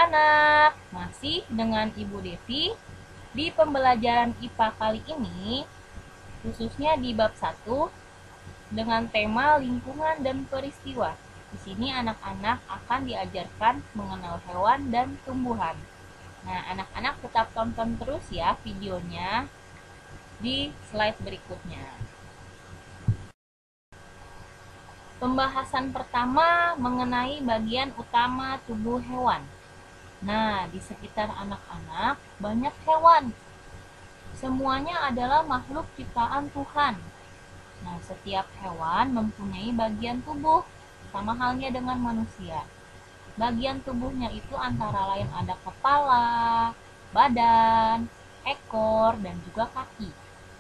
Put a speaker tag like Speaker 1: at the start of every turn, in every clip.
Speaker 1: anak-anak, masih dengan Ibu Devi. Di pembelajaran IPA kali ini, khususnya di bab 1, dengan tema lingkungan dan peristiwa. Di sini anak-anak akan diajarkan mengenal hewan dan tumbuhan. Nah, anak-anak tetap tonton terus ya videonya di slide berikutnya. Pembahasan pertama mengenai bagian utama tubuh hewan. Nah, di sekitar anak-anak banyak hewan. Semuanya adalah makhluk ciptaan Tuhan. Nah, setiap hewan mempunyai bagian tubuh, sama halnya dengan manusia. Bagian tubuhnya itu antara lain ada kepala, badan, ekor, dan juga kaki.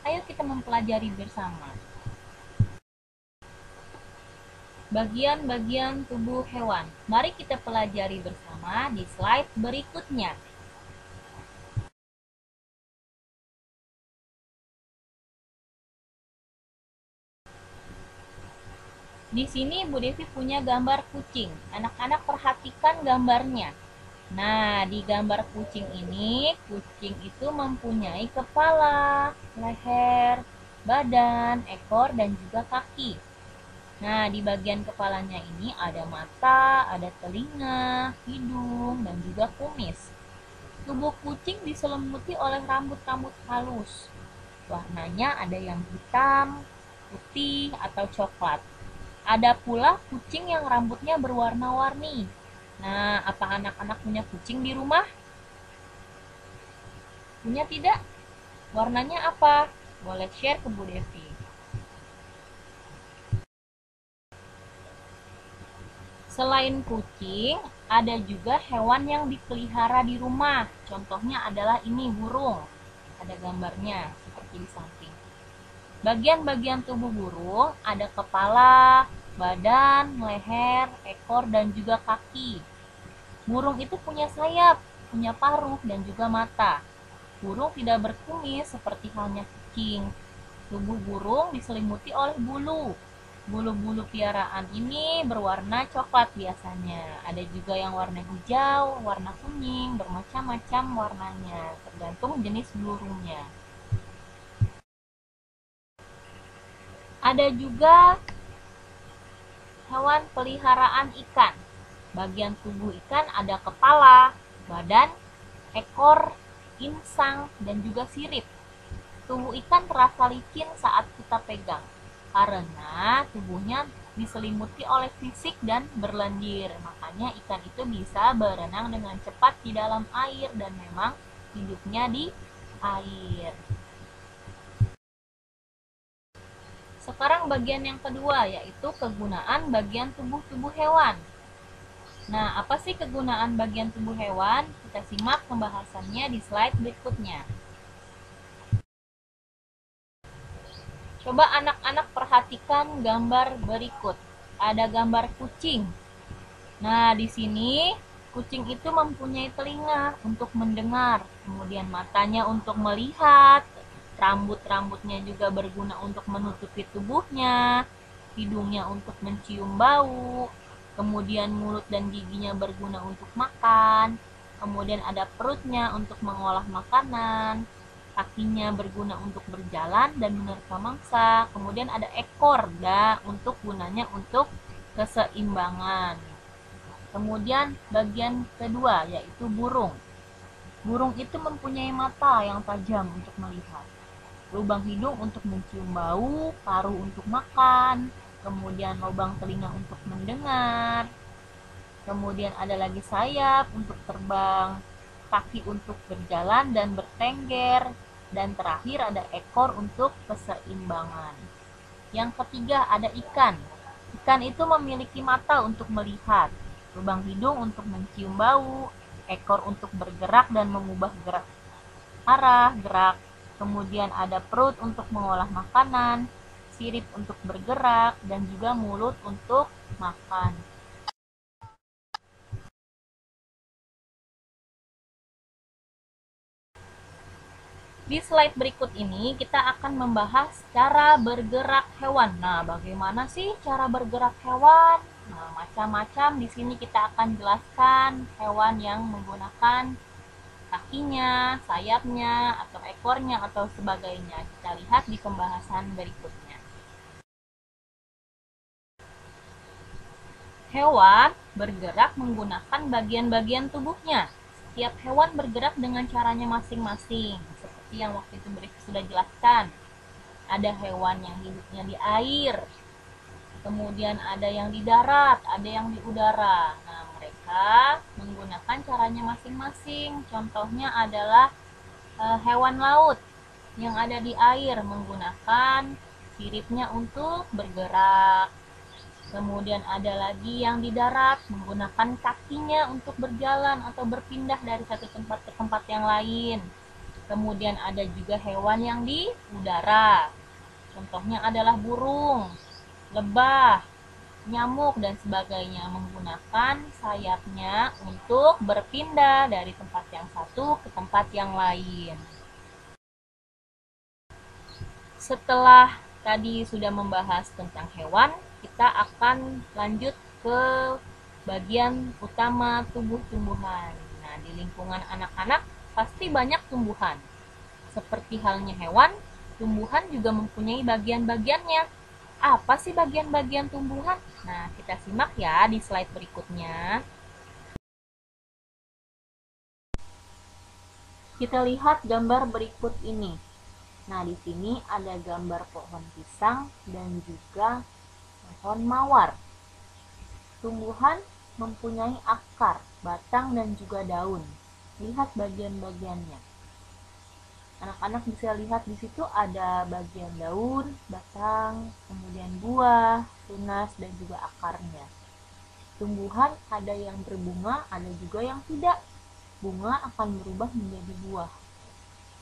Speaker 1: Ayo kita mempelajari bersama. Bagian-bagian tubuh hewan. Mari kita pelajari bersama di slide berikutnya. Di sini Bu Devi punya gambar kucing. Anak-anak perhatikan gambarnya. Nah, di gambar kucing ini, kucing itu mempunyai kepala, leher, badan, ekor, dan juga kaki. Nah, di bagian kepalanya ini ada mata, ada telinga, hidung, dan juga kumis. Tubuh kucing diselimuti oleh rambut-rambut halus. Warnanya ada yang hitam, putih, atau coklat. Ada pula kucing yang rambutnya berwarna-warni. Nah, apa anak-anak punya kucing di rumah? Punya tidak? Warnanya apa? Boleh share ke Bu Devi. Selain kucing, ada juga hewan yang dipelihara di rumah. Contohnya adalah ini burung. Ada gambarnya seperti di samping. Bagian-bagian tubuh burung ada kepala, badan, leher, ekor, dan juga kaki. Burung itu punya sayap, punya paruh, dan juga mata. Burung tidak berkumis seperti halnya kucing. Tubuh burung diselimuti oleh bulu. Bulu-bulu piaraan ini berwarna coklat biasanya. Ada juga yang warna hijau, warna kuning, bermacam-macam warnanya, tergantung jenis burungnya. Ada juga hewan peliharaan ikan. Bagian tubuh ikan ada kepala, badan, ekor, insang, dan juga sirip. Tubuh ikan terasa licin saat kita pegang karena tubuhnya diselimuti oleh fisik dan berlendir. Makanya ikan itu bisa berenang dengan cepat di dalam air dan memang hidupnya di air. Sekarang bagian yang kedua, yaitu kegunaan bagian tubuh hewan. Nah, apa sih kegunaan bagian tubuh hewan? Kita simak pembahasannya di slide berikutnya. Coba anak-anak perhatikan gambar berikut. Ada gambar kucing. Nah, di sini kucing itu mempunyai telinga untuk mendengar, kemudian matanya untuk melihat, rambut-rambutnya juga berguna untuk menutupi tubuhnya, hidungnya untuk mencium bau, kemudian mulut dan giginya berguna untuk makan, kemudian ada perutnya untuk mengolah makanan, kakinya berguna untuk berjalan dan menerka mangsa, kemudian ada ekor untuk gunanya untuk keseimbangan. Kemudian bagian kedua yaitu burung. Burung itu mempunyai mata yang tajam untuk melihat, lubang hidung untuk mencium bau, paruh untuk makan, kemudian lubang telinga untuk mendengar, kemudian ada lagi sayap untuk terbang, kaki untuk berjalan dan bertengger, dan terakhir ada ekor untuk keseimbangan. Yang ketiga ada ikan. Ikan itu memiliki mata untuk melihat, lubang hidung untuk mencium bau, ekor untuk bergerak dan mengubah gerak, kemudian ada perut untuk mengolah makanan, sirip untuk bergerak, dan juga mulut untuk makan. Di slide berikut ini kita akan membahas cara bergerak hewan. Nah, bagaimana sih cara bergerak hewan? Nah, Nah, macam-macam di sini kita akan jelaskan hewan yang menggunakan kakinya, sayapnya, atau ekornya, atau sebagainya. Kita lihat di pembahasan berikutnya. Hewan bergerak menggunakan bagian-bagian tubuhnya. Setiap hewan bergerak dengan caranya masing-masing, seperti yang waktu itu sudah jelaskan. Ada hewan yang hidupnya di air, kemudian ada yang di darat, ada yang di udara. Nah, mereka menggunakan caranya masing-masing. Contohnya adalah hewan laut yang ada di air menggunakan siripnya untuk bergerak. Kemudian ada lagi yang di darat menggunakan kakinya untuk berjalan atau berpindah dari satu tempat ke tempat yang lain. Kemudian ada juga hewan yang di udara. Contohnya adalah burung, lebah, nyamuk, dan sebagainya menggunakan sayapnya untuk berpindah dari tempat yang satu ke tempat yang lain. Setelah tadi sudah membahas tentang hewan, kita akan lanjut ke bagian utama tubuh tumbuhan. Nah, di lingkungan anak-anak pasti banyak tumbuhan. Seperti halnya hewan, tumbuhan juga mempunyai bagian-bagiannya. Apa sih bagian-bagian tumbuhan? Nah, kita simak ya di slide berikutnya. Kita lihat gambar berikut ini. Nah, di sini ada gambar pohon pisang dan juga pohon mawar. Tumbuhan mempunyai akar, batang, dan juga daun. Lihat bagian-bagiannya. Anak-anak bisa lihat di situ ada bagian daun, batang, kemudian buah, tunas, dan juga akarnya. Tumbuhan ada yang berbunga, ada juga yang tidak. Bunga akan berubah menjadi buah.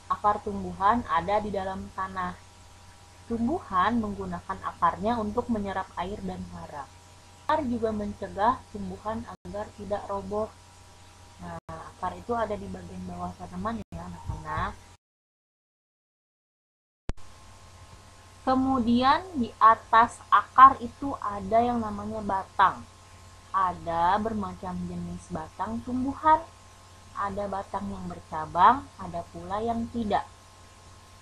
Speaker 1: Akar tumbuhan ada di dalam tanah. Tumbuhan menggunakan akarnya untuk menyerap air dan hara. Akar juga mencegah tumbuhan agar tidak roboh. Nah, akar itu ada di bagian bawah tanaman ya, anak-anak. Kemudian di atas akar itu ada yang namanya batang. Ada bermacam jenis batang tumbuhan. Ada batang yang bercabang, ada pula yang tidak.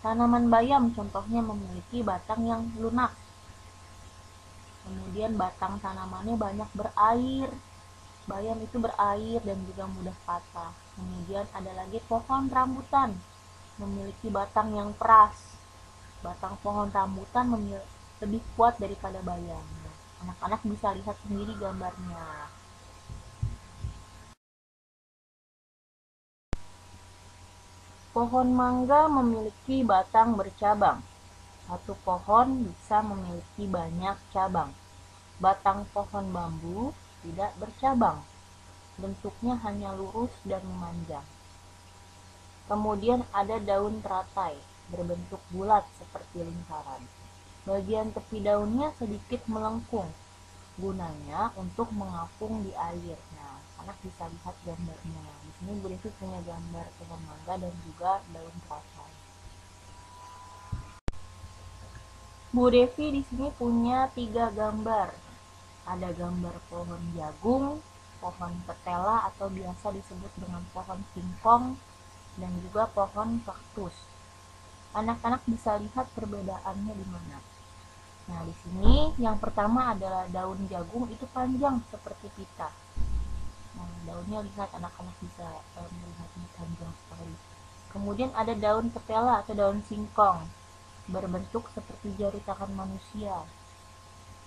Speaker 1: Tanaman bayam contohnya memiliki batang yang lunak. Kemudian batang tanamannya banyak berair. Bayam itu berair dan juga mudah patah. Kemudian ada lagi pohon rambutan, memiliki batang yang keras. Batang pohon rambutan lebih kuat daripada bayam. Anak-anak bisa lihat sendiri gambarnya. Pohon mangga memiliki batang bercabang. Satu pohon bisa memiliki banyak cabang. Batang pohon bambu tidak bercabang. Bentuknya hanya lurus dan memanjang. Kemudian ada daun teratai, berbentuk bulat seperti lingkaran. Bagian tepi daunnya sedikit melengkung. Gunanya untuk mengapung di air. Nah, anak bisa lihat gambarnya. Di sini Bu Devi punya gambar pohon mangga dan juga daun teratai. Bu Devi di sini punya 3 gambar. Ada gambar pohon jagung, pohon ketela atau biasa disebut dengan pohon singkong, dan juga pohon kaktus. Anak-anak bisa lihat perbedaannya di mana. Nah, di sini yang pertama adalah daun jagung itu panjang seperti pita. Nah, daunnya lihat anak-anak bisa melihatnya panjang sekali. Kemudian ada daun ketela atau daun singkong, berbentuk seperti jari tangan manusia.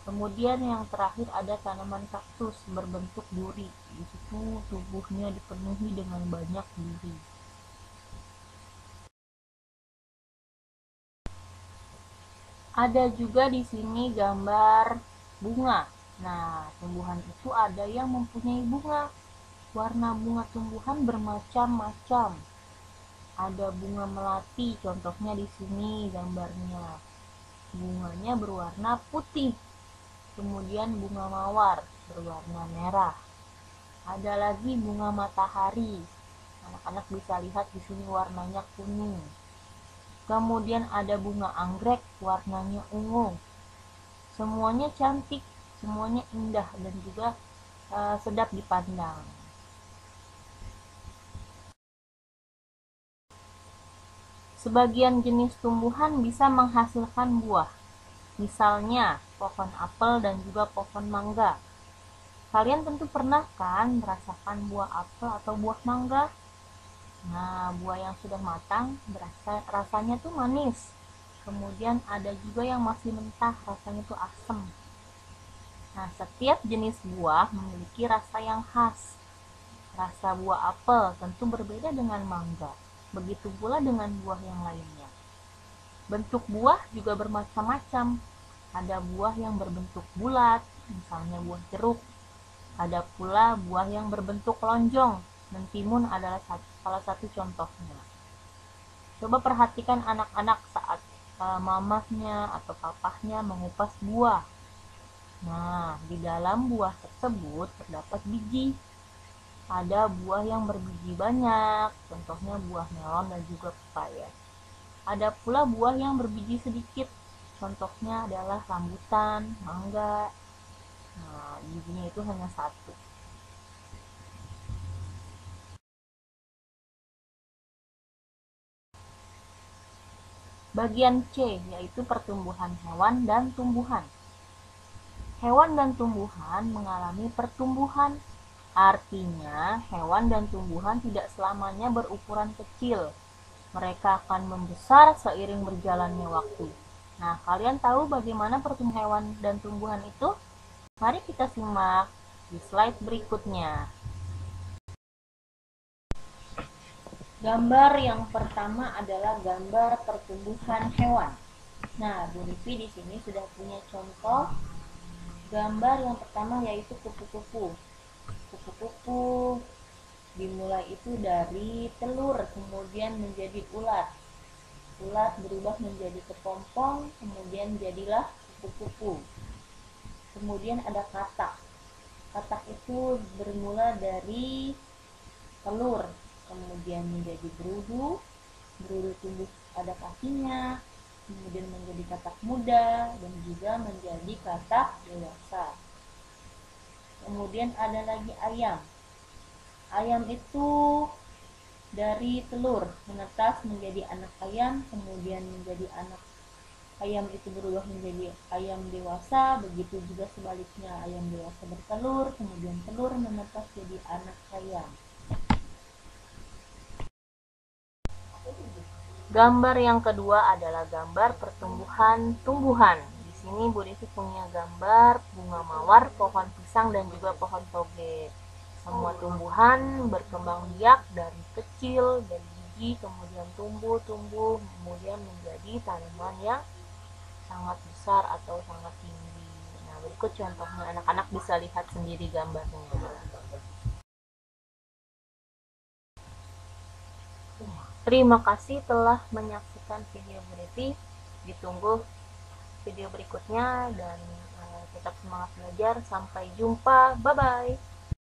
Speaker 1: Kemudian yang terakhir ada tanaman kaktus berbentuk duri. Di situ tubuhnya dipenuhi dengan banyak duri. Ada juga di sini gambar bunga. Nah, tumbuhan itu ada yang mempunyai bunga. Warna bunga tumbuhan bermacam-macam. Ada bunga melati, contohnya di sini gambarnya. Bunganya berwarna putih. Kemudian bunga mawar berwarna merah. Ada lagi bunga matahari. Anak-anak bisa lihat di sini warnanya kuning. Kemudian ada bunga anggrek, warnanya ungu. Semuanya cantik. semuanya indah dan juga sedap dipandang. Sebagian jenis tumbuhan bisa menghasilkan buah, misalnya pohon apel dan juga pohon mangga. Kalian tentu pernah kan merasakan buah apel atau buah mangga? Nah, buah yang sudah matang rasanya tuh manis. Kemudian ada juga yang masih mentah, rasanya tuh asam. Nah, setiap jenis buah memiliki rasa yang khas. Rasa buah apel tentu berbeda dengan mangga. Begitu pula dengan buah yang lainnya. Bentuk buah juga bermacam-macam. Ada buah yang berbentuk bulat, misalnya buah jeruk. Ada pula buah yang berbentuk lonjong, mentimun adalah salah satu contohnya. Coba perhatikan anak-anak saat mamahnya atau papahnya mengupas buah. Nah, di dalam buah tersebut terdapat biji. Ada buah yang berbiji banyak, contohnya buah melon dan juga pepaya. Ada pula buah yang berbiji sedikit, contohnya adalah rambutan, mangga. Nah, bijinya itu hanya satu. Bagian C, yaitu pertumbuhan hewan dan tumbuhan. Hewan dan tumbuhan mengalami pertumbuhan. Artinya, hewan dan tumbuhan tidak selamanya berukuran kecil. Mereka akan membesar seiring berjalannya waktu. Nah, kalian tahu bagaimana pertumbuhan hewan dan tumbuhan itu? Mari kita simak di slide berikutnya. Gambar yang pertama adalah gambar pertumbuhan hewan. Nah, Bu Livi di sini sudah punya contoh gambar yang pertama, yaitu kupu-kupu. Kupu-kupu dimulai itu dari telur, kemudian menjadi ulat. Ulat berubah menjadi kepompong, kemudian jadilah kupu-kupu. Kemudian ada katak. Katak itu bermula dari telur, kemudian menjadi berudu. Berudu tumbuh ada kakinya, kemudian menjadi katak muda, dan juga menjadi katak dewasa. Kemudian ada lagi ayam. Ayam itu dari telur menetas menjadi anak ayam, kemudian menjadi anak ayam itu berubah menjadi ayam dewasa. Begitu juga sebaliknya, ayam dewasa bertelur, kemudian telur menetas jadi anak ayam. Gambar yang kedua adalah gambar pertumbuhan tumbuhan. Di sini Bu Devi punya gambar bunga mawar, pohon pisang, dan juga pohon toge. Semua tumbuhan berkembang biak dari kecil, dari biji, kemudian tumbuh, kemudian menjadi tanaman yang sangat besar atau sangat tinggi. Nah, berikut contohnya, anak-anak bisa lihat sendiri gambarnya. Terima kasih telah menyaksikan video Bu Devi. Ditunggu video berikutnya dan tetap semangat belajar. Sampai jumpa. Bye-bye.